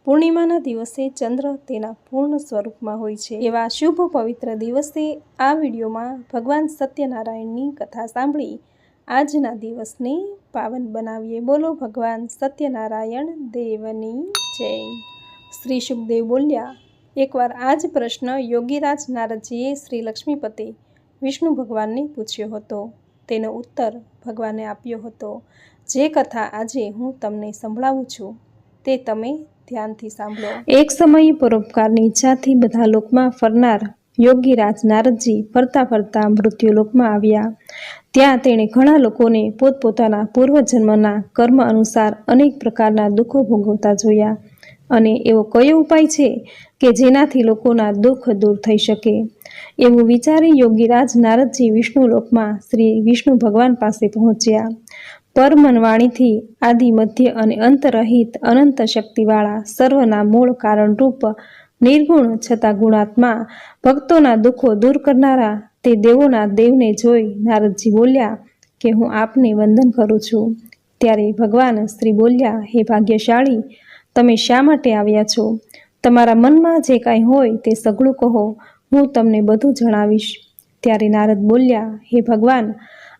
પૂર્ણિમાના દિવસે ચંદ્ર તેના પૂર્ણ સ્વરૂપમાં હોય છે। એવા શુભ પવિત્ર દિવસે આ વિડીયોમાં ભગવાન સત્યનારાયણની કથા સાંભળી આજના દિવસને પાવન બનાવીએ। બોલો ભગવાન સત્યનારાયણ દેવની જય। શ્રી શુકદેવ બોલ્યા, એકવાર આ જ પ્રશ્ન યોગીરાજ નારદજીએ શ્રી લક્ષ્મીપતિ વિષ્ણુ ભગવાનને પૂછ્યો હતો। તેનો ઉત્તર ભગવાને આપ્યો હતો। જે કથા આજે હું તમને સંભળાવું છું તે તમે ધ્યાનથી સાંભળો। એક સમયે પરોપકારની ઈચ્છાથી બધા લોકમાં ફરનાર યોગીરાજ નારદજી ફરતા ફરતા મૃત્યુલોકમાં આવ્યા। ત્યાં તેણે ઘણા લોકોને પોતપોતાના પૂર્વજન્મના કર્મ અનુસાર અનેક પ્રકારના દુઃખો ભોગવતા જોયા અને એવો કયો ઉપાય છે કે જેનાથી લોકોના દુઃખ દૂર થઈ શકે? એવું વિચારી યોગીરાજ નારદજી વિષ્ણુલોકમાં શ્રી વિષ્ણુ ભગવાન પાસે પહોંચ્યા। પરમનવાણીથી આદિ મધ્ય અને અંતરહિત અનંત શક્તિવાળા સર્વના મૂળ કારણરૂપ નિર્ગુણ છતાં ગુણાત્મા ભક્તોના દુઃખો દૂર કરનારા તે દેવોના દેવને જોઈ નારદજી બોલ્યા કે હું આપને વંદન કરું છું। ત્યારે ભગવાન શ્રી બોલ્યા, હે ભાગ્યશાળી, તમે શા માટે આવ્યા છો? તમારા મનમાં જે કાંઈ હોય તે સઘળું કહો, હું તમને બધું જણાવીશ। ત્યારે નારદ બોલ્યા, હે ભગવાન,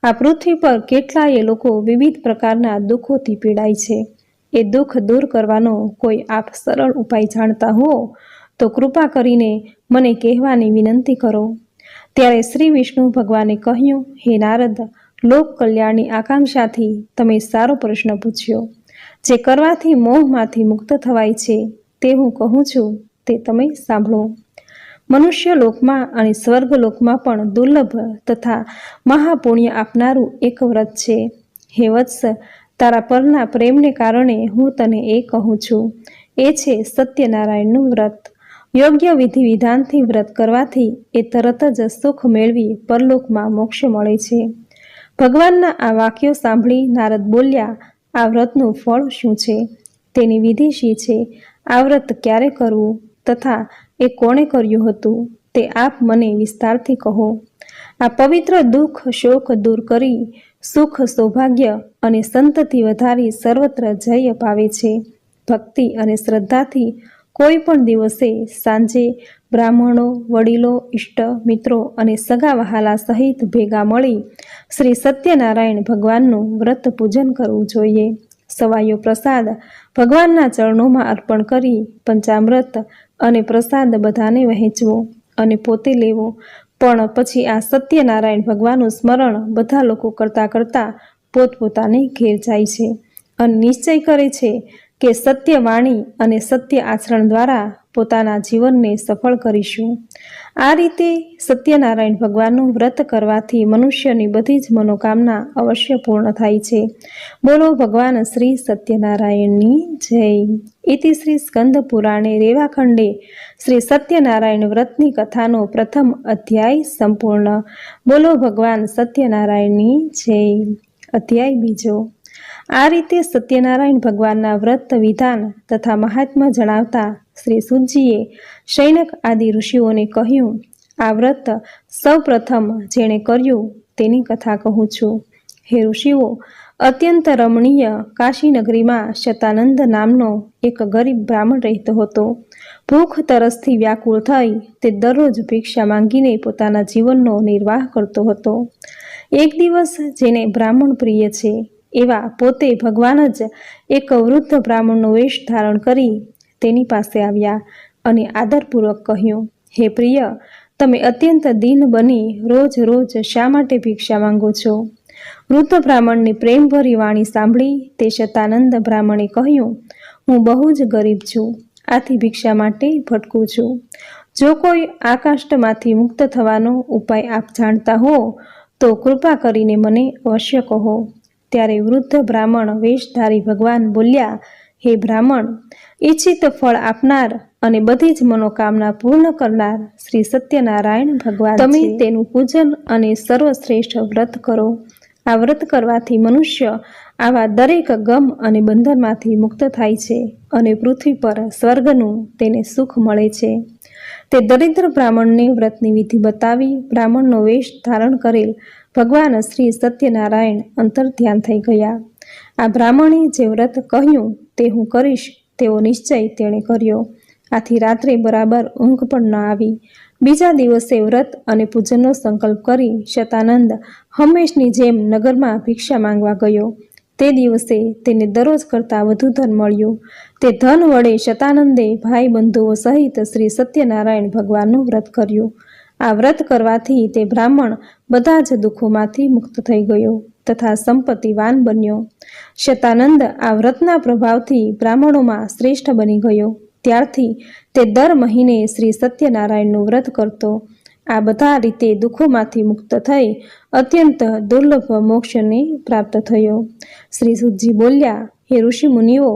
આ પૃથ્વી પર કેટલાય લોકો વિવિધ પ્રકારના દુઃખોથી પીડાય છે। એ દુઃખ દૂર કરવાનો કોઈ આપ સરળ ઉપાય જાણતા હો તો કૃપા કરીને મને કહેવાની વિનંતી કરો। ત્યારે શ્રી વિષ્ણુ ભગવાને કહ્યું, હે નારદ, લોક કલ્યાણની આકાંક્ષાથી તમે સારો પ્રશ્ન પૂછ્યો। જે કરવાથી મોહમાંથી મુક્ત થવાય છે તે હું કહું છું તે તમે સાંભળો। મનુષ્ય લોકમાં અને સ્વર્ગલોકમાં પણ દુર્લભ તથા મહાપુણ્ય આપનારું એક વ્રત છે। હે વત્સ, તારા પરના પ્રેમને કારણે હું તને એ કહું છું, એ છે સત્યનારાયણનું વ્રત। યોગ્ય વિધિ વિધાનથી વ્રત કરવાથી એ તરત જ સુખ મેળવી પરલોકમાં મોક્ષ મળે છે। ભગવાનના આ વાક્યો સાંભળી નારદ બોલ્યા, આ વ્રતનું ફળ શું છે? તેની વિધિ શી છે? આ વ્રત ક્યારે કરવું તથા એ કોણે કર્યું હતું તે આપ મને વિસ્તારથી કહો। આ પવિત્ર દુઃખ શોક દૂર કરી સુખ સૌભાગ્ય અને સંતતિ વધારી સર્વત્ર જય અપાવે છે। ભક્તિ અને શ્રદ્ધાથી કોઈ પણ દિવસે સાંજે બ્રાહ્મણો, વડીલો, ઇષ્ટ મિત્રો અને સગા વહાલા સહિત ભેગા મળી શ્રી સત્યનારાયણ ભગવાનનું વ્રત પૂજન કરવું જોઈએ। સવાયો પ્રસાદ ભગવાનના ચરણોમાં અર્પણ કરી પંચામૃત અને પ્રસાદ બધાને વહેંચવો અને પોતે લેવો। પણ પછી આ સત્યનારાયણ ભગવાનનું સ્મરણ બધા લોકો કરતાં કરતાં પોતપોતાને ઘેર જાય છે અને નિશ્ચય કરે છે કે સત્ય વાણી અને સત્ય આચરણ દ્વારા પોતાના જીવનને સફળ કરીશું। આ રીતે સત્યનારાયણ ભગવાનનું વ્રત કરવાથી મનુષ્યની બધી જ મનોકામના અવશ્ય પૂર્ણ થાય છે। બોલો ભગવાન શ્રી સત્યનારાયણની જય। ઇતિ શ્રી સ્કંદ પુરાણે રેવાખંડે શ્રી સત્યનારાયણ વ્રતની કથાનો પ્રથમ અધ્યાય સંપૂર્ણ। બોલો ભગવાન સત્યનારાયણની જય। અધ્યાય બીજો। આ રીતે સત્યનારાયણ ભગવાનના વ્રત વિધાન તથા મહાત્મ્ય જણાવતા શ્રી સુતજીએ શૈનક આદિ ઋષિઓને કહ્યું, આ વ્રત સૌ પ્રથમ જેણે કર્યું તેની કથા કહું છું। હે ઋષિઓ, અત્યંત રમણીય કાશી નગરીમાં શતાનંદ નામનો એક ગરીબ બ્રાહ્મણ રહેતો હતો। ભૂખ તરસથી વ્યાકુળ થઈ તે દરરોજ ભિક્ષા માંગીને પોતાના જીવનનો નિર્વાહ કરતો હતો। એક દિવસ જેને બ્રાહ્મણ પ્રિય છે એવા પોતે ભગવાન જ એક વૃદ્ધ બ્રાહ્મણનો વેશ ધારણ કરી તેની પાસે આવ્યા અને આદરપૂર્વક કહ્યું, હે પ્રિય, તમે અત્યંત દીન બની રોજ રોજ શા માટે ભિક્ષા માંગો છો? વૃદ્ધ બ્રાહ્મણની પ્રેમભરી વાણી સાંભળી તે શતાનંદ બ્રાહ્મણે કહ્યું, હું બહુ જ ગરીબ છું, આથી ભિક્ષા માટે ભટકું છું। જો કોઈ આ કાષ્ટમાંથી મુક્ત થવાનો ઉપાય આપ જાણતા હો તો કૃપા કરીને મને અવશ્ય કહો। ત્યારે વૃદ્ધ બ્રાહ્મણ વેશધારી ભગવાન બોલ્યા, હે બ્રાહ્મણ, ઈચ્છિત ફળ આપનાર અને બધી જ મનોકામના પૂર્ણ કરનાર શ્રી સત્યનારાયણ ભગવાન તમે તેનું પૂજન અને સર્વશ્રેષ્ઠ વ્રત કરો। આ વ્રત કરવાથી મનુષ્ય આવા દરેક ગમ અને બંધનમાંથી મુક્ત થાય છે અને પૃથ્વી પર સ્વર્ગનું તેને સુખ મળે છે। તે દરિદ્ર બ્રાહ્મણને વ્રતની વિધિ બતાવી બ્રાહ્મણનો વેશ ધારણ કરેલ ભગવાન શ્રી સત્યનારાયણ અંતર્ધ્યાન થઈ ગયા। આ બ્રાહ્મણે જે વ્રત કહ્યું તે હું કરીશ તેવો નિશ્ચય તેણે કર્યો. આથી રાત્રે બરાબર ઊંઘ પણ ન આવી. બીજા દિવસે વ્રત અને પૂજનનો સંકલ્પ કરી શતાનંદ હંમેશની જેમ નગરમાં ભિક્ષા માંગવા ગયો. તે દિવસે તેને દરરોજ કરતાં વધુ ધન મળ્યું. તે ધન વડે શતાનંદે ભાઈ બંધુઓ સહિત શ્રી સત્યનારાયણ ભગવાનનું વ્રત કર્યું. આ વ્રત કરવાથી તે બ્રાહ્મણ બધા જ દુઃખોમાંથી મુક્ત થઈ ગયો તથા સંપત્તિવાન બન્યો. શતાનંદ આ વ્રતના પ્રભાવથી બ્રાહ્મણોમાં શ્રેષ્ઠ બની ગયો. ત્યારથી તે દર મહિને શ્રી સત્યનારાયણનું વ્રત કરતો. આ બધા રીતે દુઃખોમાંથી મુક્ત થઈ અત્યંત દુર્લભ મોક્ષને પ્રાપ્ત થયો. શ્રી સુતજી બોલ્યા, હે ઋષિ મુનિઓ,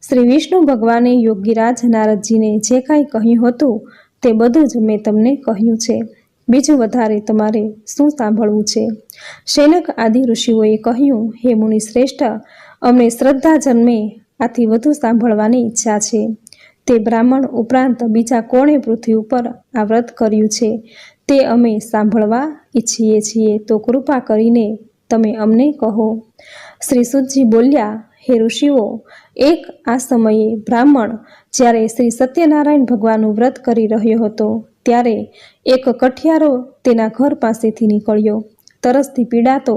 શ્રી વિષ્ણુ ભગવાને યોગીરાજ નારદજીને જે કાંઈ કહ્યું હતું તે બધું જ મેં તમને કહ્યું છે. બીજું વધારે તમારે શું સાંભળવું છે? શૈનક આદિ ઋષિઓએ કહ્યું, હે મુનિ શ્રેષ્ઠ, અમને શ્રદ્ધા જન્મે આથી વધુ સાંભળવાની ઈચ્છા છે. તે બ્રાહ્મણ ઉપરાંત બીજા કોણે પૃથ્વી ઉપર આ વ્રત કર્યું છે તે અમે સાંભળવા ઈચ્છીએ છીએ, તો કૃપા કરીને તમે અમને કહો. શ્રી સુતજી બોલ્યા, હે ઋષિઓ, એક આ સમયે બ્રાહ્મણ જ્યારે શ્રી સત્યનારાયણ ભગવાનનું વ્રત કરી રહ્યો હતો ત્યારે એક કઠિયારો તેના ઘર પાસેથી નીકળ્યો. તરસથી પીડાતો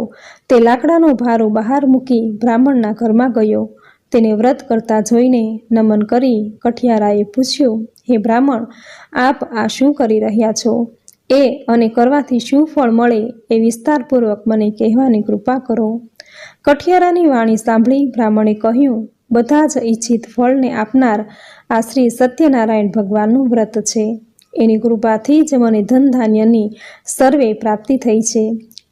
તે લાકડાનો ભારો બહાર મૂકી બ્રાહ્મણના ઘરમાં ગયો. તેને વ્રત કરતા જોઈને નમન કરી કઠિયારાએ પૂછ્યું, હે બ્રાહ્મણ, આપ આ શું કરી રહ્યા છો? એ અને કરવાથી શું ફળ મળે એ વિસ્તારપૂર્વક મને કહેવાની કૃપા કરો. કઠિયારાની વાણી સાંભળી બ્રાહ્મણે કહ્યું, બધા જ ઈચ્છિત ફળને આપનાર આ શ્રી સત્યનારાયણ ભગવાનનું વ્રત છે. એની કૃપાથી જ મને ધન ધાન્યની સર્વે પ્રાપ્તિ થઈ છે.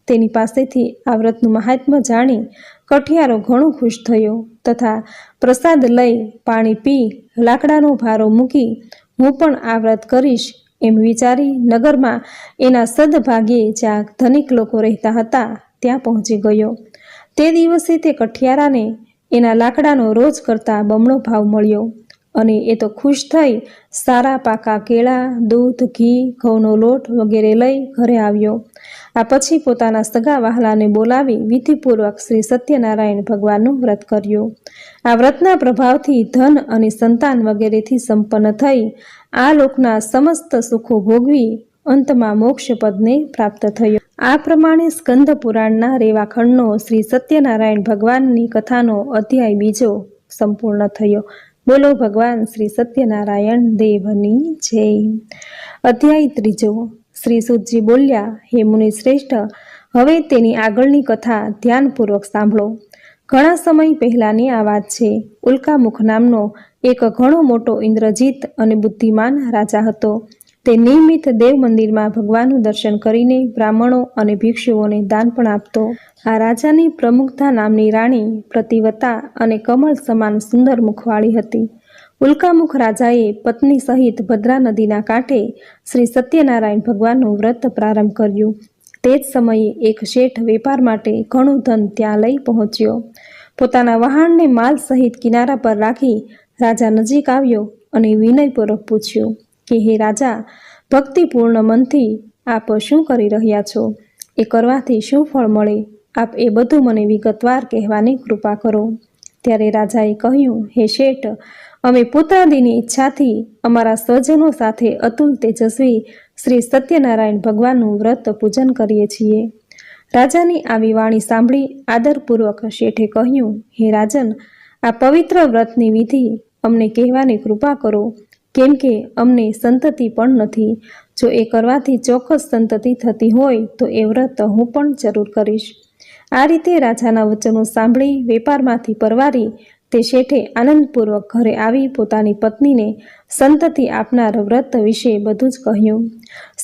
તેની પાસેથી આ વ્રતનું મહાત્મ્ય જાણી કઠિયારો ઘણો ખુશ થયો તથા પ્રસાદ લઈ પાણી પી લાકડાનો ભારો મૂકી હું પણ આ વ્રત કરીશ એમ વિચારી નગરમાં એના સદભાગ્યે જ્યાં ધનિક લોકો રહેતા હતા ત્યાં પહોંચી ગયો. તે દિવસે તે કઠિયારાને એના લાકડાનો રોજ કરતાં બમણો ભાવ મળ્યો અને એ તો ખુશ થઈ સારા પાકા કેળા, દૂધ, ઘી, ઘઉંનો લોટ વગેરે લઈ ઘરે આવ્યો. આ પછી પોતાના સગા વહાલાને બોલાવી વિધિપૂર્વક શ્રી સત્યનારાયણ ભગવાનનું વ્રત કર્યું. આ વ્રતના પ્રભાવથી ધન અને સંતાન વગેરેથી સંપન્ન થઈ આ લોકના સમસ્ત સુખો ભોગવી અંતમાં મોક્ષપદને પ્રાપ્ત થયો. આ પ્રમાણે સ્કંદ પુરાણના રેવાખંડનો શ્રી સત્યનારાયણ ભગવાનની કથાનો અધ્યાય બીજો સંપૂર્ણ થયો. બોલો ભગવાન શ્રી સત્યનારાયણ દેવની જય. અધ્યાય ત્રીજો. શ્રી સુતજી બોલ્યા, હે મુનિ શ્રેષ્ઠ, હવે તેની આગળની કથા ધ્યાનપૂર્વક સાંભળો. ઘણા સમય પહેલાંની આ વાત છે. ઉલ્કામુખ નામનો એક ઘણો મોટો ઇન્દ્રજીત અને બુદ્ધિમાન રાજા હતો. તે નિયમિત દેવ મંદિરમાં ભગવાનનું દર્શન કરીને બ્રાહ્મણો અને ભિક્ષુઓને દાન પણ આપતો. આ રાજાની પ્રમુખતા નામની રાણી પ્રતિવતા અને કમળ સમાન સુંદર મુખવાળી હતી. ઉલ્કામુખ રાજાએ પત્ની સહિત ભદ્રા નદીના કાંઠે શ્રી સત્યનારાયણ ભગવાનનું વ્રત પ્રારંભ કર્યું. તે જ સમયે એક શેઠ વેપાર માટે ઘણું ધન ત્યાં લઈ પહોંચ્યો. પોતાના વહાણને માલ સહિત કિનારા પર રાખી રાજા નજીક આવ્યો અને વિનયપૂર્વક પૂછ્યું કે, હે રાજા, ભક્તિપૂર્ણ મનથી આપ શું કરી રહ્યા છો? એ કરવાથી શું ફળ મળે? આપ એ બધું મને વિગતવાર કહેવાની કૃપા કરો. ત્યારે રાજાએ કહ્યું, હે શેઠ, અમે પુત્રાદિની ઈચ્છાથી અમારા સ્વજનો સાથે અતુલ તેજસ્વી શ્રી સત્યનારાયણ ભગવાનનું વ્રત પૂજન કરીએ છીએ. રાજાની આવી વાણી સાંભળી આદરપૂર્વક શેઠે કહ્યું, હે રાજન, આ પવિત્ર વ્રતની વિધિ અમને કહેવાની કૃપા કરો, કેમ કે અમને સંતતિ પણ નથી. જો એ કરવાથી ચોક્કસ સંતતિ થતી હોય તો એ વ્રત હું પણ જરૂર કરીશ. આ રીતે રાજાના વચનો સાંભળી વેપારમાંથી પરવારી તે શેઠે આનંદપૂર્વક ઘરે આવી પોતાની પત્નીને સંતતિ આપનાર વ્રત વિશે બધું જ કહ્યું.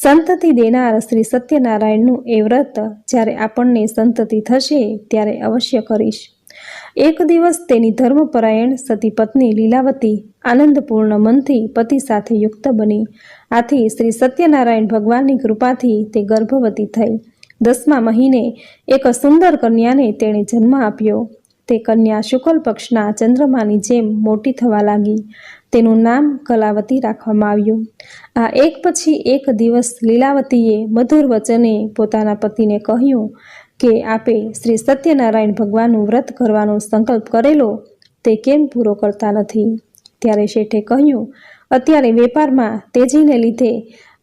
સંતતિ દેનાર શ્રી સત્યનારાયણનું એ વ્રત જ્યારે આપણને સંતતિ થશે ત્યારે અવશ્ય કરીશ. એક દિવસ તેની ધર્મપરાયણ સતી પત્ની લીલાવતી આનંદપૂર્ણ મનથી પતિ સાથે યુક્ત બની. આથી શ્રી સત્યનારાયણ ભગવાનની કૃપાથી તે ગર્ભવતી થઈ. 10મા મહિને એક સુંદર કન્યાને તેણે જન્મ આપ્યો. તે કન્યા શુક્લ પક્ષના ચંદ્રમાની જેમ મોટી થવા લાગી. તેનું નામ કલાવતી રાખવામાં આવ્યું. આ એક પછી એક દિવસ લીલાવતીએ મધુર વચને પોતાના પતિને કહ્યું કે આપે શ્રી સત્યનારાયણ ભગવાનનું વ્રત કરવાનો સંકલ્પ કરેલો તે કેમ પૂરો કરતા નથી? ત્યારે શેઠે કહ્યું, અત્યારે વેપારમાં તેજીને લીધે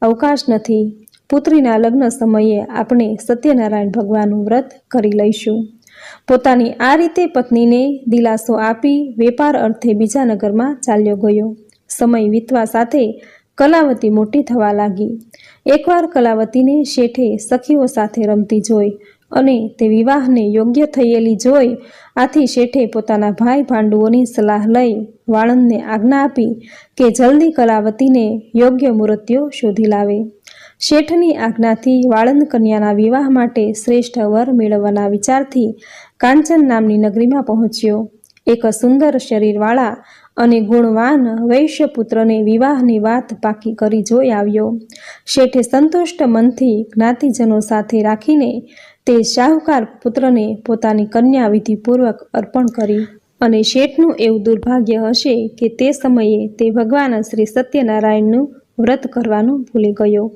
અવકાશ નથી. પુત્રીના લગ્ન સમયે આપણે સત્યનારાયણ ભગવાનનું વ્રત કરી લઈશું. પોતાની આ રીતે પત્નીને દિલાસો આપી વેપાર અર્થે બીજા નગરમાં ચાલ્યો ગયો. સમય વીતવા સાથે કલાવતી મોટી થવા લાગી. એકવાર કલાવતીને શેઠે સખીઓ સાથે રમતી જોઈ અને તે વિવાહને યોગ્ય થયેલી જોઈ. આથી શેઠે પોતાના ભાઈ ભાંડુઓની સલાહ લઈ વાળંદને આજ્ઞા આપી કે જલ્દી કલાવતીને યોગ્ય મૂર્તિઓ શોધી લાવે. શેઠની આજ્ઞાથી વાળંદ કન્યાના વિવાહ માટે શ્રેષ્ઠ વર મેળવવાના વિચારથી કાંચન નામની નગરીમાં પહોંચ્યો. એક સુંદર શરીરવાળા અને ગુણવાન વૈશ્યપુત્રને વિવાહની વાત પાકી કરી જોઈ આવ્યો. શેઠે સંતુષ્ટ મનથી જ્ઞાતિજનો સાથે રાખીને તે શાહુકાર પુત્રને પોતાની કન્યા વિધિપૂર્વક અર્પણ કરી. અને શેઠનું એવું દુર્ભાગ્ય હશે કે તે સમયે તે ભગવાન શ્રી સત્યનારાયણનું વ્રત કરવાનું ભૂલી ગયો.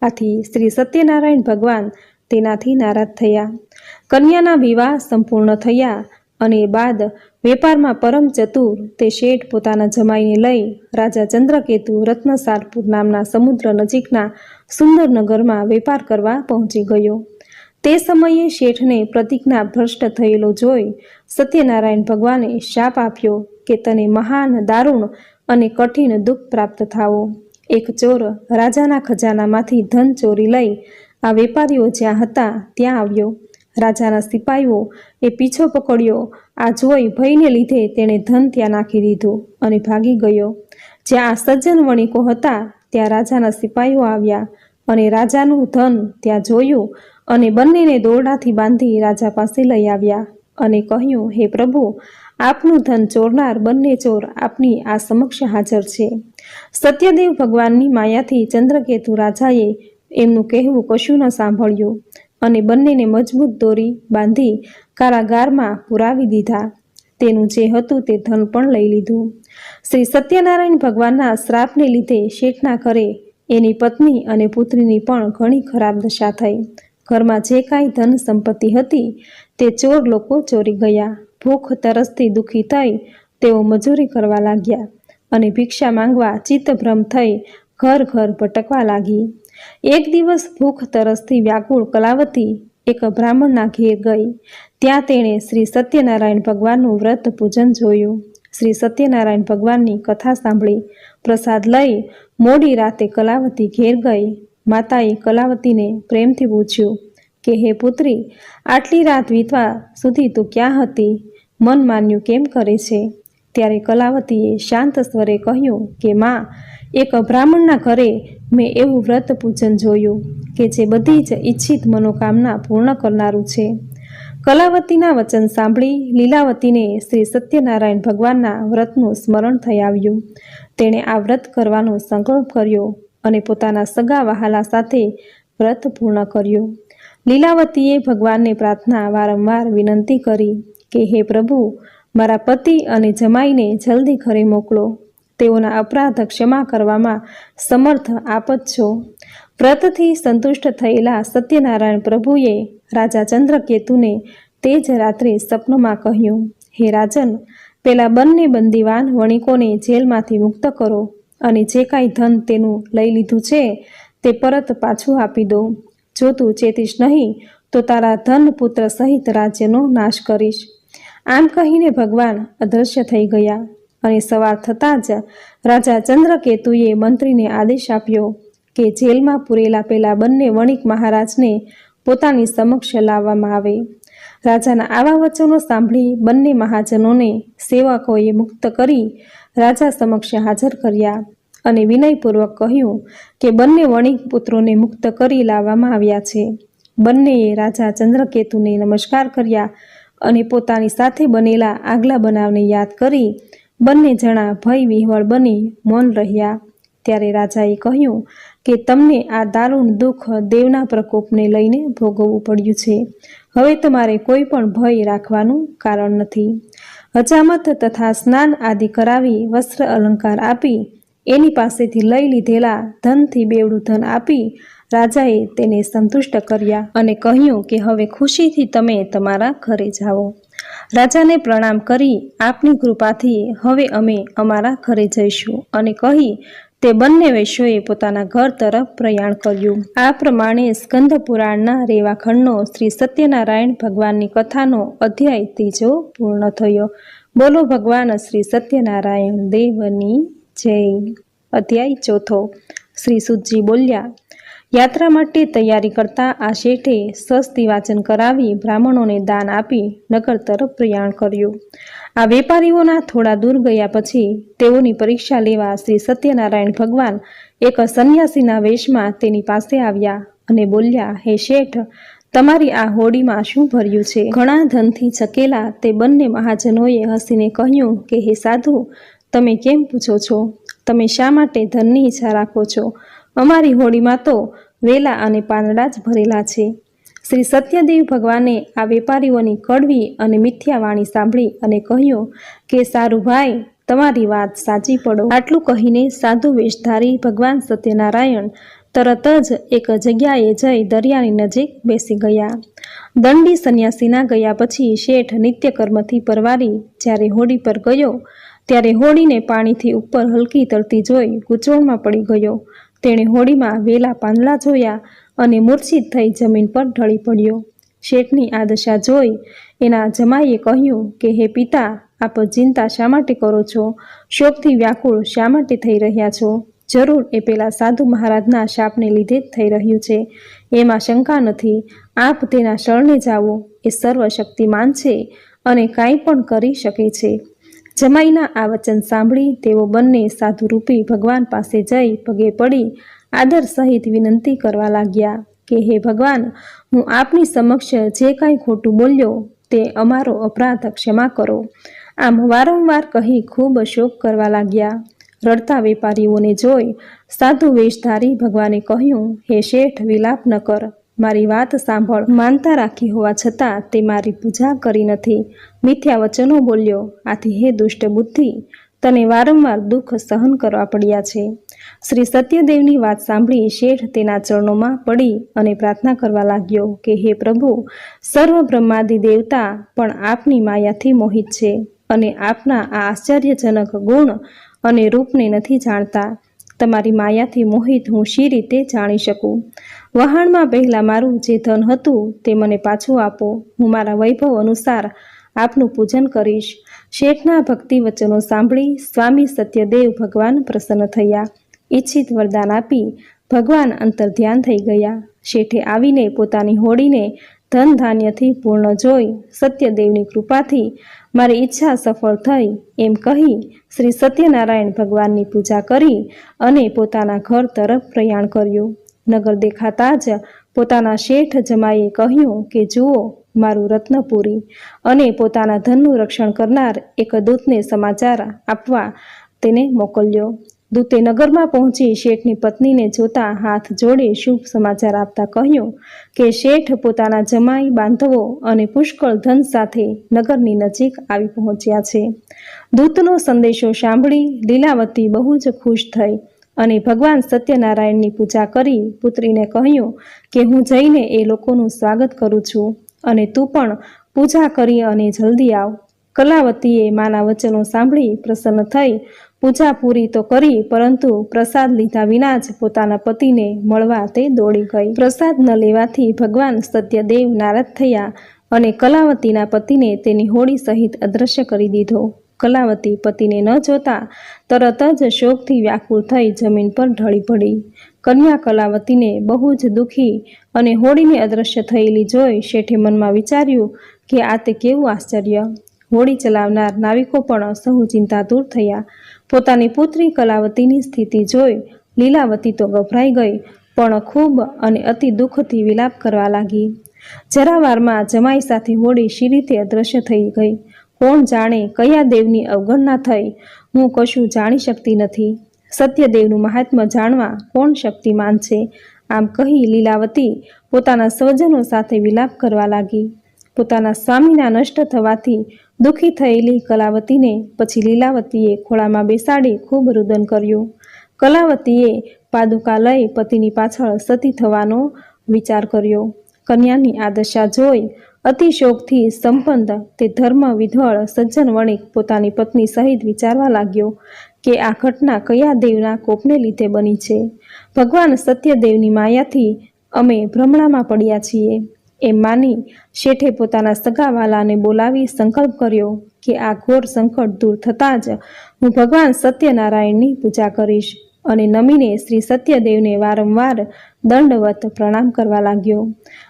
આથી શ્રી સત્યનારાયણ ભગવાન તેનાથી નારાજ થયા. કન્યાના વિવાહ સંપૂર્ણ થયા અને બાદ વેપારમાં પરમ ચતુર તે શેઠ પોતાના જમાઈને લઈ રાજા ચંદ્રકેતુ રત્નસારપુર નામના સમુદ્ર નજીકના સુંદર નગરમાં વેપાર કરવા પહોંચી ગયો. તે સમયે શેઠને પ્રતિજ્ઞા ભ્રષ્ટ થયેલો જોઈ સત્યનારાયણ ભગવાને શાપ આપ્યો કે તને મહાન દારૂણ અને કઠિન દુઃખ પ્રાપ્ત થાવો. એક ચોર રાજાના ખજાનામાંથી ધન ચોરી લઈ આ વેપારીઓ જ્યાં હતા ત્યાં આવ્યો. રાજાના સિપાઈઓ એ પીછો પકડ્યો. આ જોઈ ભયને લીધે તેણે ધન ત્યાં નાખી દીધું અને ભાગી ગયો. જ્યાં આ સજ્જન વણિકો હતા ત્યાં રાજાના સિપાઈઓ આવ્યા અને રાજાનું ધન ત્યાં જોયું અને બંનેને દોરડાથી બાંધી રાજા પાસે લઈ આવ્યા અને કહ્યું, હે પ્રભુ, આપનું ધન ચોરનાર બંને ચોર આપની આ સમક્ષ હાજર છે. સત્યદેવ ભગવાનની માયાથી ચંદ્રકેતુ રાજાએ એમનું કહેવું કશું ન સાંભળ્યું અને બંનેને મજબૂત દોરી બાંધી કારાગારમાં પુરાવી દીધા. તેનું જે હતું તે ધન પણ લઈ લીધું. શ્રી સત્યનારાયણ ભગવાનના શ્રાપને લીધે શેઠના ઘરે એની પત્ની અને પુત્રીની પણ ઘણી ખરાબ દશા થઈ. ઘરમાં જે કાંઈ ધન સંપત્તિ હતી તે ચોર લોકો ચોરી ગયા. ભૂખ તરસથી દુઃખી થઈ તેઓ મજૂરી કરવા લાગ્યા અને ભિક્ષા માંગવા ચિત્તભ્રમ થઈ ઘર ઘર ભટકવા લાગી. એક દિવસ ભૂખ તરસથી વ્યાકુળ કલાવતી એક બ્રાહ્મણના ઘેર ગઈ. ત્યાં તેણે શ્રી સત્યનારાયણ ભગવાનનું વ્રત પૂજન જોયું. શ્રી સત્યનારાયણ ભગવાનની કથા સાંભળી. પ્રસાદ લઈ મોડી રાતે કલાવતી ઘેર ગઈ. માતાએ કલાવતીને પ્રેમથી પૂછ્યું કે હે પુત્રી, આટલી રાત વીતવા સુધી તું ક્યાં હતી? મન માન્યું કેમ કરે છે? ત્યારે કલાવતીએ શાંત સ્વરે કહ્યું કે માં, એક બ્રાહ્મણના ઘરે મેં એવું વ્રત પૂજન જોયું કે જે બધી જ ઈચ્છિત મનોકામના પૂર્ણ કરનારું છે. કલાવતીના વચન સાંભળી લીલાવતીને શ્રી સત્યનારાયણ ભગવાનના વ્રતનું સ્મરણ થઈ આવ્યું. તેણે આ વ્રત કરવાનો સંકલ્પ કર્યો અને પોતાના સગા વહાલા સાથે વ્રત પૂર્ણ કર્યું. લીલાવતીએ ભગવાનને પ્રાર્થના વારંવાર વિનંતી કરી કે હે પ્રભુ, મારા પતિ અને જમાઈને જલ્દી ઘરે મોકલો. તેઓના અપરાધ ક્ષમા કરવામાં સમર્થ આપ જ છો. વ્રતથી સંતુષ્ટ થયેલા સત્યનારાયણ પ્રભુએ રાજા ચંદ્રકેતુને તે જ રાત્રે સ્વપ્નમાં કહ્યું, હે રાજન, પેલા બંને બંદીવાન વણિકોને જેલમાંથી મુક્ત કરો અને જે કાંઈ ધન તેનું લઈ લીધું છે તે પરત પાછું આપી દો. જો તું ચેતીશ નહીં તો તારા ધન પુત્ર સહિત રાજ્યનો નાશ કરીશ. આમ કહીને ભગવાન અદૃશ્ય થઈ ગયા અને સવાર થતાં જ રાજા ચંદ્રકેતુએ મંત્રીને આદેશ આપ્યો કે જેલમાં પૂરેલા પેલા બંને વણિક મહારાજને પોતાની સમક્ષ લાવવામાં આવે. રાજાના આવા વચનો સાંભળી બંને મહાજનોને સેવકોએ મુક્ત કરી રાજા સમક્ષ હાજર કર્યા અને વિનયપૂર્વક કહ્યું કે બંને વણિક પુત્રોને મુક્ત કરી લાવવામાં આવ્યા છે. બંનેએ રાજા ચંદ્રકેતુને નમસ્કાર કર્યા અને પોતાની સાથે બનેલા આગલા બનાવને યાદ કરી બંને જણા ભય વિહવળ બની મૌન રહ્યા. ત્યારે રાજાએ કહ્યું કે તમને આ દારૂણ દુઃખ દેવના પ્રકોપને લઈને ભોગવવું પડ્યું છે. હવે તમારે કોઈ પણ ભય રાખવાનું કારણ નથી. હજામત તથા સ્નાન આદિ કરાવી વસ્ત્ર અલંકાર આપી એની પાસેથી લઈ લીધેલા ધનથી બેવડું ધન આપી રાજાએ તેને સંતુષ્ટ કર્યા અને કહ્યું કે હવે ખુશીથી તમે તમારા ઘરે જાઓ. રાજાને પ્રણામ કરી આપની કૃપાથી હવે અમે અમારા ઘરે જઈશું અને કહી તે બંને વૈશ્યોએ પોતાના ઘર તરફ પ્રયાણ કર્યું. આ પ્રમાણે સ્કંદ પુરાણના રેવાખંડનો શ્રી સત્યનારાયણ ભગવાનની કથાનો અધ્યાય 3 પૂર્ણ થયો. બોલો ભગવાન શ્રી સત્યનારાયણ દેવની જય. અધ્યાય 4. શ્રી સુતજી બોલ્યા, યાત્રા માટે તૈયારી કરતા આ શેઠે સ્વસ્તિ વાચન કરાવી બ્રાહ્મણોને દાન આપી નગર તરફ પ્રયાણ કર્યું. આ વેપારીઓના થોડા દૂર ગયા પછી તેઓની પરીક્ષા લેવા શ્રી સત્યનારાયણ ભગવાન એક સંન્યાસીના વેશમાં તેની પાસે આવ્યા અને બોલ્યા, હે શેઠ, તમારી આ હોડીમાં શું ભર્યું છે? ઘણા ધનથી છકેલા તે બંને મહાજનોએ હસીને કહ્યું કે હે સાધુ, તમે કેમ પૂછો છો? તમે શા માટે ધનની ઈચ્છા રાખો છો? અમારી હોડીમાં તો વેલા અને પાંદડા જ ભરેલા છે. શ્રી સત્યદેવ ભગવાને આ વેપારીઓની કડવી અને મિથ્યા વાણી સાંભળી અને કહ્યું કે સારું ભાઈ, તમારી વાત સાચી પડો. આટલું કહીને સાધુ વેશધારી ભગવાન સત્યનારાયણ તરત જ એક જગ્યાએ જઈ દરિયાની નજીક બેસી ગયા. દંડી સંન્યાસીના ગયા પછી શેઠ નિત્યકર્મથી પરવારી જ્યારે હોડી પર ગયો ત્યારે હોડીને પાણીથી ઉપર હલકી તરતી જોઈ ગૂંચવણમાં પડી ગયો. તેણે હોડીમાં વેલા પાંદડા જોયા અને મૂર્છિત થઈ જમીન પર ઢળી પડ્યો. શેઠની આ દશા જોઈ એના જમાઈએ કહ્યું કે હે પિતા, આપ ચિંતા શા માટે કરો છો? શોકથી વ્યાકુળ શા માટે થઈ રહ્યા છો? જરૂર એ પેલા સાધુ મહારાજના શાપને લીધે જ થઈ રહ્યું છે, એમાં શંકા નથી. આપ તેના શરણે જાઓ, એ સર્વશક્તિમાન છે અને કાંઈ પણ કરી શકે છે. જમાઈના આ વચન સાંભળી તેઓ બંને સાધુરૂપી ભગવાન પાસે જઈ પગે પડી આદર સહિત વિનંતી કરવા લાગ્યા કે હે ભગવાન, હું આપની સમક્ષ જે કાંઈ ખોટું બોલ્યો તે અમારો અપરાધ ક્ષમા કરો. આમ વારંવાર કહી ખૂબ શોક કરવા લાગ્યા. રડતા વેપારીઓને જોઈ સાધુ વેશધારી ભગવાને કહ્યું, હે શેઠ, વિલાપ ન કર, મારી વાત સાંભળ. માનતા રાખી હોવા છતાં તે મારી પૂજા કરી નથી, મિથ્યા વચનો બોલ્યો. આથી હે દુષ્ટ બુદ્ધિ, તને વારંવાર દુઃખ સહન કરવા પડ્યા છે. શ્રી સત્યદેવની વાત સાંભળી શેઠ તેના ચરણોમાં પડી અને પ્રાર્થના કરવા લાગ્યો કે હે પ્રભુ, સર્વ બ્રહ્માદિ દેવતા પણ આપની માયાથી મોહિત છે અને આપના આ આશ્ચર્યજનક ગુણ અને રૂપને નથી જાણતા. તમારી માયાથી મોહિત હું શી રીતે જાણી શકું? વહાણમાં પહેલાં મારું જે ધન હતું તે મને પાછું આપો. હું મારા વૈભવ અનુસાર આપનું પૂજન કરીશ. શેઠના ભક્તિ વચનો સાંભળી સ્વામી સત્યદેવ ભગવાન પ્રસન્ન થયા. ઈચ્છિત વરદાન આપી ભગવાન અંતર્ધ્યાન થઈ ગયા. શેઠે આવીને પોતાની હોડીને ધન ધાન્યથી પૂર્ણ જોઈ સત્યદેવની કૃપાથી મારી ઈચ્છા સફળ થઈ એમ કહી શ્રી સત્યનારાયણ ભગવાનની પૂજા કરી અને પોતાના ઘર તરફ પ્રયાણ કર્યું. નગર દેખાતા જ પોતાના શેઠ જમાઈએ કહ્યું કે જુઓ મારું રત્નપુરી, અને પોતાના ધનનું રક્ષણ કરનાર એક દૂતને સમાચાર આપવા તેને મોકલ્યો. દૂતે નગરમાં પહોંચી શેઠની પત્નીને જોતા હાથ જોડે શુભ સમાચાર આપતા કહ્યું કે શેઠ પોતાના જમાઈ, બાંધવો અને પુષ્કળ ધન સાથે નગરની નજીક આવી પહોંચ્યા છે. દૂતનો સંદેશો સાંભળી લીલાવતી બહુ જ ખુશ થઈ અને ભગવાન સત્યનારાયણની પૂજા કરી પુત્રીને કહ્યું કે હું જઈને એ લોકોનું સ્વાગત કરું છું અને તું પણ પૂજા કરી અને જલ્દી આવ. કલાવતીએ માના વચનો સાંભળી પ્રસન્ન થઈ પૂજા પૂરી તો કરી, પરંતુ પ્રસાદ લીધા વિના જ પોતાના પતિને મળવા તે દોડી ગઈ. પ્રસાદ ન લેવાથી ભગવાન સત્યદેવ નારાજ થયા અને કલાવતીના પતિને તેની હોડી સહિત અદૃશ્ય કરી દીધો. કલાવતી પતિને ન જોતા તરત જ શોકથી વ્યાકુળ થઈ જમીન પર ઢળી પડી. કન્યા કલાવતીને બહુ જ દુઃખી અને હોડીને અદૃશ્ય થયેલી જોઈ શેઠે મનમાં વિચાર્યું કે આ તે કેવું આશ્ચર્ય! હોડી ચલાવનાર નાવિકો પણ સહુ ચિંતાતુર થયા. પોતાની પુત્રી કલાવતીની સ્થિતિ જોઈ લીલાવતી તો ગભરાઈ ગઈ, પણ ખૂબ અને અતિ દુઃખથી વિલાપ કરવા લાગી. જરા વારમાં જમાઈ સાથે હોડી શી રીતે અદૃશ્ય થઈ ગઈ? કોણ જાણે કયા દેવની અવગણના થઈ? હું કશું જાણી શકતી નથી. સત્યદેવનું મહાત્મ્ય જાણવા કોણ શક્તિમાન છે? આમ કહી લીલાવતી પોતાના સ્વજનો સાથે વિલાપ કરવા લાગી. પોતાના સ્વામીના નષ્ટ થવાથી દુઃખી થયેલી કલાવતીને પછી લીલાવતીએ ખોળામાં બેસાડી ખૂબ રુદન કર્યું. કલાવતીએ પાદુકા લઈ પતિની પાછળ સતી થવાનો વિચાર કર્યો. કન્યાની આ દશા જોઈ અતિશોકથી સંપન્ન તે ધર્મ વિધ્વળ સજ્જન વણિક પોતાની પત્ની સહિત વિચારવા લાગ્યો કે આ ઘટના કયા દેવના કોપને લીધે બની છે. ભગવાન સત્યદેવની માયાથી અમે ભ્રમણામાં પડ્યા છીએ એમ માની શેઠે પોતાના સગાવાલાને બોલાવી સંકલ્પ કર્યો કે આ ઘોર સંકટ દૂર થતાં જ હું ભગવાન સત્યનારાયણની પૂજા કરીશ અને નમીને શ્રી સત્યદેવને વારંવાર દંડવત પ્રણામ કરવા લાગ્યો.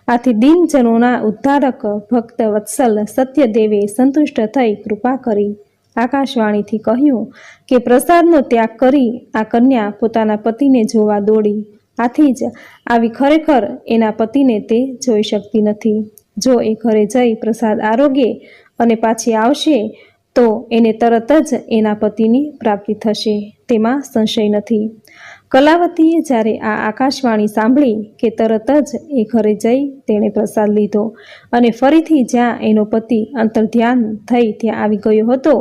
આથી દિનજનોના ઉદ્ધારક ભક્ત વત્સલ સત્યદેવે સંતુષ્ટ થઈ કૃપા કરી આકાશવાણીથી કહ્યું કે પ્રસાદનો ત્યાગ કરી આ કન્યા પોતાના પતિને જોવા દોડી. આથી જ આવી ખરેખર એના પતિને તે જોઈ શકતી નથી. જો એ ઘરે જઈ પ્રસાદ આરોગે અને પાછી આવશે તો એને તરત જ એના પતિની પ્રાપ્તિ થશે, તેમાં સંશય નથી. કલાવતીએ જ્યારે આ આકાશવાણી સાંભળી કે તરત જ એ ઘરે જઈ તેણે પ્રસાદ લીધો અને ફરીથી જ્યાં એનો પતિ અંતર્ધ્યાન થઈ ત્યાં આવી ગયો હતો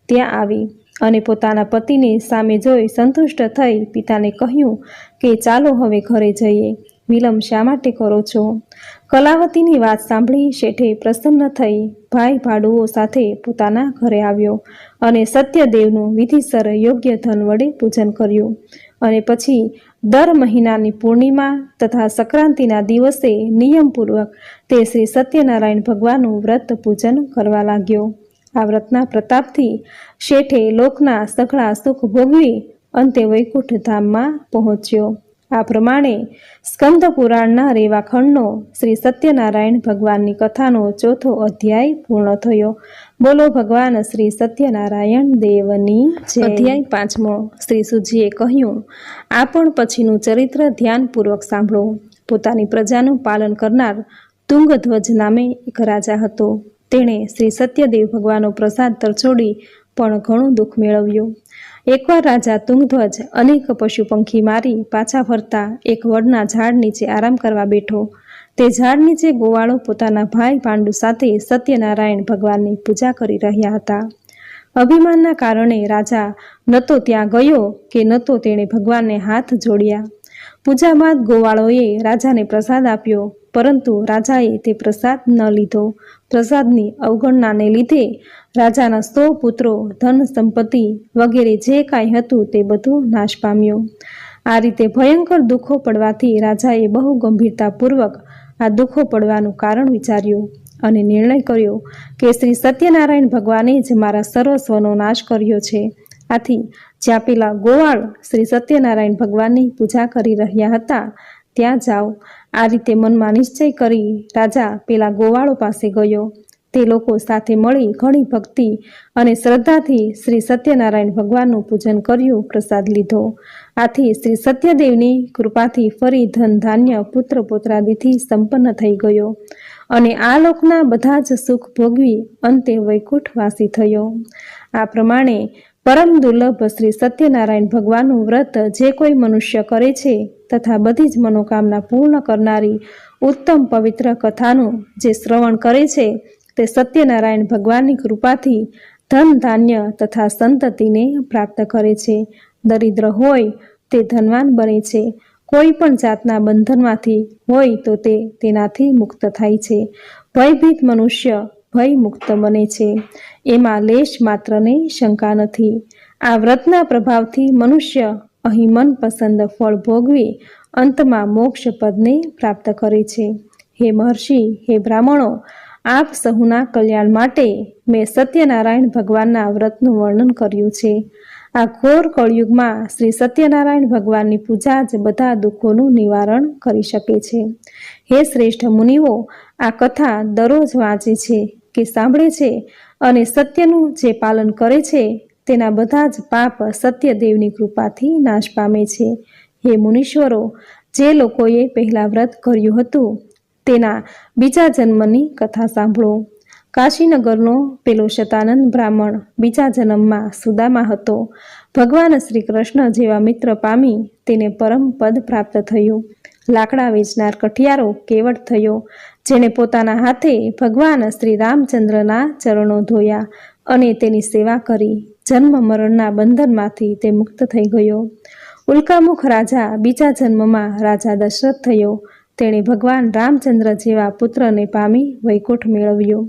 ત્યાં આવી અને પોતાના પતિને સામે જોઈ સંતુષ્ટ થઈ પિતાને કહ્યું કે ચાલો હવે ઘરે જઈએ, વિલંબ શા માટે કરો છો? કલાવતીની વાત સાંભળી શેઠે પ્રસન્ન થઈ ભાઈ ભાડુઓ સાથે પોતાના ઘરે આવ્યો અને સત્યદેવનું વિધિસર યોગ્ય ધન વડે પૂજન કર્યું અને પછી દર મહિનાની પૂર્ણિમા તથા સંક્રાંતિના દિવસે નિયમપૂર્વક તે શ્રી સત્યનારાયણ ભગવાનનું વ્રત પૂજન કરવા લાગ્યો. આ વ્રતના પ્રતાપથી શેઠે લોકના સઘળા સુખ ભોગવી અંતે વૈકુંઠ ધામમાં પહોંચ્યો. આ પ્રમાણે સ્કંદ પુરાણના રેવાખંડનો શ્રી સત્યનારાયણ ભગવાનની કથાનો 4થો અધ્યાય પૂર્ણ થયો. બોલો ભગવાન શ્રી સત્યનારાયણ દેવની જય. અધ્યાય 5મો. શ્રી સુજીએ કહ્યું, આ પણ પછીનું ચરિત્ર ધ્યાનપૂર્વક સાંભળો. પોતાની પ્રજાનું પાલન કરનાર તુંગધ્વજ નામે એક રાજા હતો. તેણે શ્રી સત્યદેવ ભગવાનનો પ્રસાદ તરછોડી પણ ઘણું દુઃખ મેળવ્યું. એકવાર રાજા તુંગધ્વજ અનેક પશુ પંખી મારી પાછા ફરતા એક વડના ઝાડ નીચે આરામ કરવા બેઠો. તે ઝાડ નીચે ગોવાળો પોતાના ભાઈ પાંડુ સાથે સત્યનારાયણ ભગવાનની પૂજા કરી રહ્યા હતા. અભિમાનના કારણે રાજા ન તો ત્યાં ગયો કે ન તો તેણે ભગવાનને હાથ જોડ્યા. પૂજા બાદ ગોવાળોએ રાજાને પ્રસાદ આપ્યો, પરંતુ રાજાએ તે પ્રસાદ ન લીધો. પ્રસાદની અવગણનાને લીધે રાજાના 100 પુત્રો, ધન સંપત્તિ વગેરે જે કાંઈ હતું તે બધું નાશ પામ્યું. આ રીતે ભયંકર દુઃખો પડવાથી રાજાએ બહુ ગંભીરતાપૂર્વક આ દુઃખો પડવાનું કારણ વિચાર્યું અને નિર્ણય કર્યો કે શ્રી સત્યનારાયણ ભગવાને જ મારા સર્વસ્વનો નાશ કર્યો છે. આથી જ્યાં પેલા ગોવાળ શ્રી સત્યનારાયણ ભગવાનની પૂજા કરી રહ્યા હતા ત્યાં જાઓ. આ રીતે મનમાં નિશ્ચય કરી રાજા પેલા ગોવાળો પાસે ગયો. તે લોકો સાથે મળી ઘણી ભક્તિ અને શ્રદ્ધાથી શ્રી સત્યનારાયણ ભગવાનનું પૂજન કર્યું, પ્રસાદ લીધો. આથી શ્રી સત્યદેવની કૃપાથી ફરી ધન ધાન્ય પુત્ર પૌત્રાદિથી સંપન્ન થઈ ગયો અને આ લોકના બધા જ સુખ ભોગવી અંતે વૈકુંઠવાસી થયો. આ પ્રમાણે પરમ દુર્લભ શ્રી સત્યનારાયણ ભગવાનનું વ્રત જે કોઈ મનુષ્ય કરે છે તથા બધી જ મનોકામના પૂર્ણ કરનારી ઉત્તમ પવિત્ર કથાનું જે શ્રવણ કરે છે તે સત્યનારાયણ ભગવાનની કૃપાથી ધન ધાન્ય તથા સંતતિને પ્રાપ્ત કરે છે. દરિદ્ર હોય તે ધનવાન બને છે. કોઈ પણ જાતના બંધનમાંથી હોય તો તે તેનાથી મુક્ત થાય છે. ભયભીત મનુષ્ય ભય મુક્ત બને છે. એમાં લેશ માત્રને શંકા નથી. આ વ્રતના પ્રભાવથી મનુષ્ય અહીં મનપસંદ ફળ ભોગવી અંતમાં મોક્ષ પદને પ્રાપ્ત કરે છે. હે મહર્ષિ, હે બ્રાહ્મણો, આપ સહુના કલ્યાણ માટે મેં સત્યનારાયણ ભગવાનના વ્રતનું વર્ણન કર્યું છે. આ ઘોર કળયુગમાં શ્રી સત્યનારાયણ ભગવાનની પૂજા જ બધા દુઃખોનું નિવારણ કરી શકે છે. હે શ્રેષ્ઠ મુનિઓ, આ કથા દરરોજ વાંચે છે કે સાંભળે છે અને સત્યનું જે પાલન કરે છે તેના બધા જ પાપ સત્યદેવની કૃપાથી નાશ પામે છે. હે મુનીશ્વરો, જે લોકોએ પહેલાં વ્રત કર્યું હતું તેના બીજા જન્મની કથા સાંભળો. કાશીનગરનો પેલો શતાનંદ બ્રાહ્મણ બીજા જન્મમાં સુદામા હતો. ભગવાન શ્રી કૃષ્ણ જેવા મિત્ર પામી તેને પરમ પદ પ્રાપ્ત થયું. લાકડા વેચનાર કઠિયારો કેવટ થયો, જેણે પોતાના હાથે ભગવાન શ્રી રામચંદ્રના ચરણો ધોયા અને તેની સેવા કરી. જન્મ મરણના બંધનમાંથી તે મુક્ત થઈ ગયો. ઉલ્કામુખ રાજા બીજા જન્મમાં રાજા દશરથ થયો. તેણે ભગવાન રામચંદ્ર જેવા પુત્રને પામી વૈકુંઠ મેળવ્યો.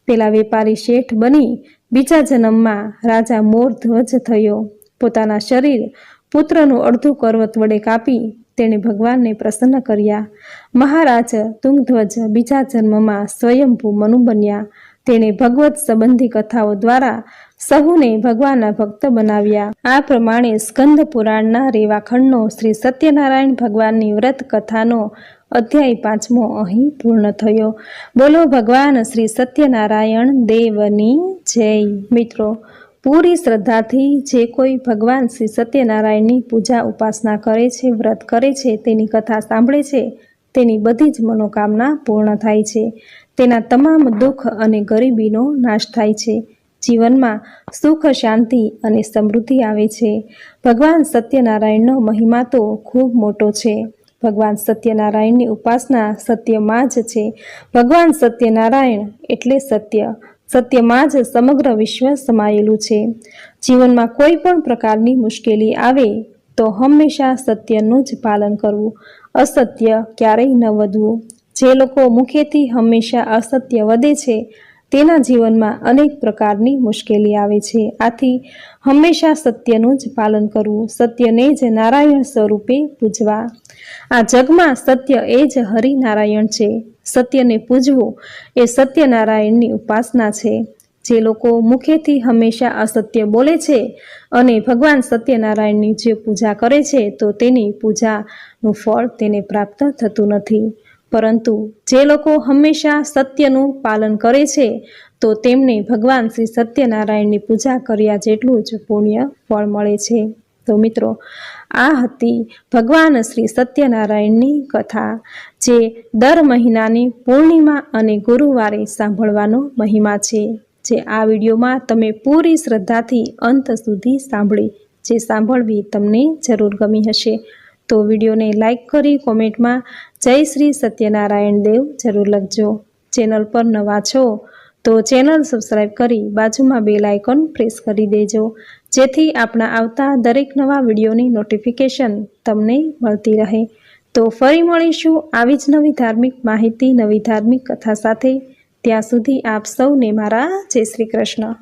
પેલા વેપારી શેઠ બની બીજા જન્મમાં રાજા મોરધ્વજ થયો. પોતાના શરીર પુત્રનું અડધું કરવત વડે કાપી તેણે ભગવાનને પ્રસન્ન કર્યા. મહારાજ તુંગધ્વજ બીજા જન્મમાં સ્વયંભૂ મનુ બન્યા. તેણે ભગવત સંબંધી કથાઓ દ્વારા સહુને ભગવાનના ભક્ત બનાવ્યા. આ પ્રમાણે સ્કંદ પુરાણના રેવાખંડનો શ્રી સત્યનારાયણ ભગવાનની વ્રત કથાનો અધ્યાય 5મો અહીં પૂર્ણ થયો. બોલો ભગવાન શ્રી સત્યનારાયણ દેવની જય. મિત્રો, પૂરી શ્રદ્ધાથી જે કોઈ ભગવાન શ્રી સત્યનારાયણની પૂજા ઉપાસના કરે છે, વ્રત કરે છે, તેની કથા સાંભળે છે, તેની બધી જ મનોકામના પૂર્ણ થાય છે. તેના તમામ દુઃખ અને ગરીબીનો નાશ થાય છે. જીવનમાં સુખ, શાંતિ અને સમૃદ્ધિ આવે છે. ભગવાન સત્યનારાયણનો મહિમા તો ખૂબ મોટો છે. ભગવાન સત્યનારાયણની ઉપાસના સત્યમાં જ છે. ભગવાન સત્યનારાયણ એટલે સત્ય. સત્યમાં જ સમગ્ર વિશ્વ સમાયેલું છે. જીવનમાં કોઈ પણ પ્રકારની મુશ્કેલી આવે તો હંમેશા સત્યનું જ પાલન કરવું, અસત્ય ક્યારેય ન વધવું. જે લોકો મુખેથી હંમેશા અસત્ય વધે છે તેના જીવનમાં અનેક પ્રકારની મુશ્કેલી આવે છે. આથી હંમેશા સત્યનું જ પાલન કરવું, સત્યને જ નારાયણ સ્વરૂપે પૂજવા. આ જગમાં સત્ય એ જ હરિનારાયણ છે. સત્યને પૂજવું એ સત્યનારાયણની ઉપાસના છે. જે લોકો મુખેથી હંમેશા અસત્ય બોલે છે અને ભગવાન સત્યનારાયણની જે પૂજા કરે છે તો તેની પૂજાનું ફળ તેને પ્રાપ્ત થતું નથી. પરંતુ જે લોકો હંમેશા સત્યનું પાલન કરે છે તો તેમને ભગવાન શ્રી સત્યનારાયણની પૂજા કર્યા જેટલું જ પુણ્ય ફળ મળે છે. તો મિત્રો, આ હતી ભગવાન શ્રી સત્યનારાયણની કથા, જે દર મહિનાની પૂર્ણિમા અને ગુરુવારે સાંભળવાનો મહિમા છે. જે આ વિડીયોમાં તમે પૂરી શ્રદ્ધાથી અંત સુધી સાંભળી, જે સાંભળવી તમને જરૂર ગમી હશે. તો વિડીયોને લાઈક કરી કોમેન્ટમાં જય શ્રી સત્યનારાયણ દેવ જરૂર લખજો. ચેનલ પર નવા છો તો ચેનલ સબસ્ક્રાઈબ કરી બાજુમાં બેલ આઇકોન પ્રેસ કરી દેજો, જેથી આપણા આવતા દરેક નવા વિડીયોની નોટિફિકેશન તમને મળતી રહે. તો ફરી મળીશું આવી જ નવી ધાર્મિક માહિતી, નવી ધાર્મિક કથા સાથે. ત્યાં સુધી આપ સૌને મારા જય શ્રી કૃષ્ણ.